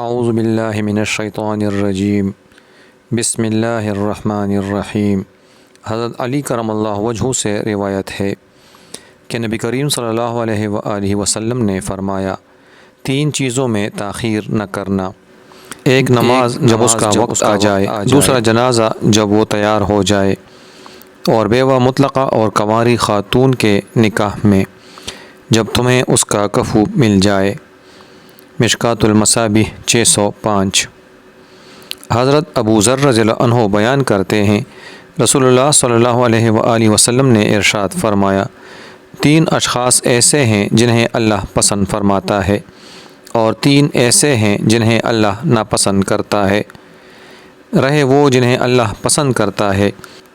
اعوذ باللہ من الشیطان الرجیم بسم اللہ الرحمن الرحیم۔ حضرت علی کرم اللہ وجہہ سے روایت ہے کہ نبی کریم صلی اللہ علیہ وآلہ وسلم نے فرمایا، تین چیزوں میں تاخیر نہ کرنا، ایک نماز جب اس کا وقت آ جائے، دوسرا جنازہ جب وہ تیار ہو جائے، اور بیوہ مطلقہ اور کنواری خاتون کے نکاح میں جب تمہیں اس کا کفو مل جائے۔ مشکوٰۃ المصابیح 605۔ حضرت ابو ذر رضی اللہ عنہ بیان کرتے ہیں، رسول اللہ صلی اللہ علیہ وآلہ وسلم نے ارشاد فرمایا، تین اشخاص ایسے ہیں جنہیں اللہ پسند فرماتا ہے، اور تین ایسے ہیں جنہیں اللہ ناپسند کرتا ہے۔ رہے وہ جنہیں اللہ پسند کرتا ہے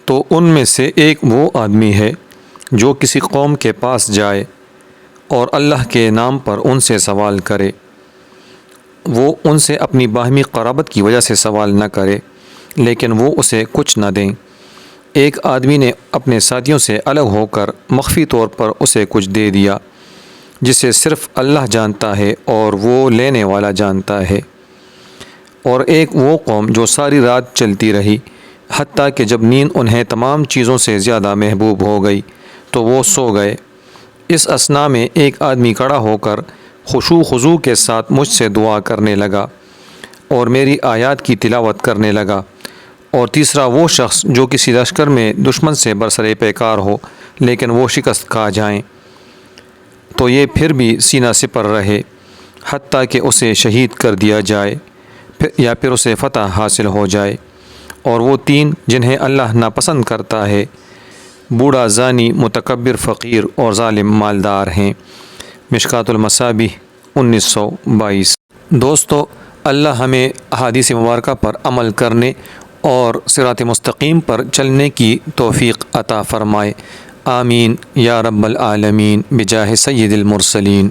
تو ان میں سے ایک وہ آدمی ہے جو کسی قوم کے پاس جائے اور اللہ کے نام پر ان سے سوال کرے، وہ ان سے اپنی باہمی قرابت کی وجہ سے سوال نہ کرے لیکن وہ اسے کچھ نہ دیں۔ ایک آدمی نے اپنے ساتھیوں سے الگ ہو کر مخفی طور پر اسے کچھ دے دیا جسے صرف اللہ جانتا ہے اور وہ لینے والا جانتا ہے۔ اور ایک وہ قوم جو ساری رات چلتی رہی حتیٰ کہ جب نیند انہیں تمام چیزوں سے زیادہ محبوب ہو گئی تو وہ سو گئے۔ اس اثناء میں ایک آدمی کھڑا ہو کر خشوع خضوع کے ساتھ مجھ سے دعا کرنے لگا اور میری آیات کی تلاوت کرنے لگا، اور تیسرا وہ شخص جو کسی لشکر میں دشمن سے برسر پیکار ہو لیکن وہ شکست کھا جائیں تو یہ پھر بھی سینہ سپر رہے حتیٰ کہ اسے شہید کر دیا جائے یا پھر اسے فتح حاصل ہو جائے۔ اور وہ تین جنہیں اللہ ناپسند کرتا ہے، بوڑھا، زانی، متکبر، فقیر اور ظالم مالدار ہیں۔ مشکوٰۃ المصابیح 1922۔ دوستو، اللہ ہمیں احادیث مبارکہ پر عمل کرنے اور صراط مستقیم پر چلنے کی توفیق عطا فرمائے، آمین یا رب العالمین، بجاہ سید المرسلین۔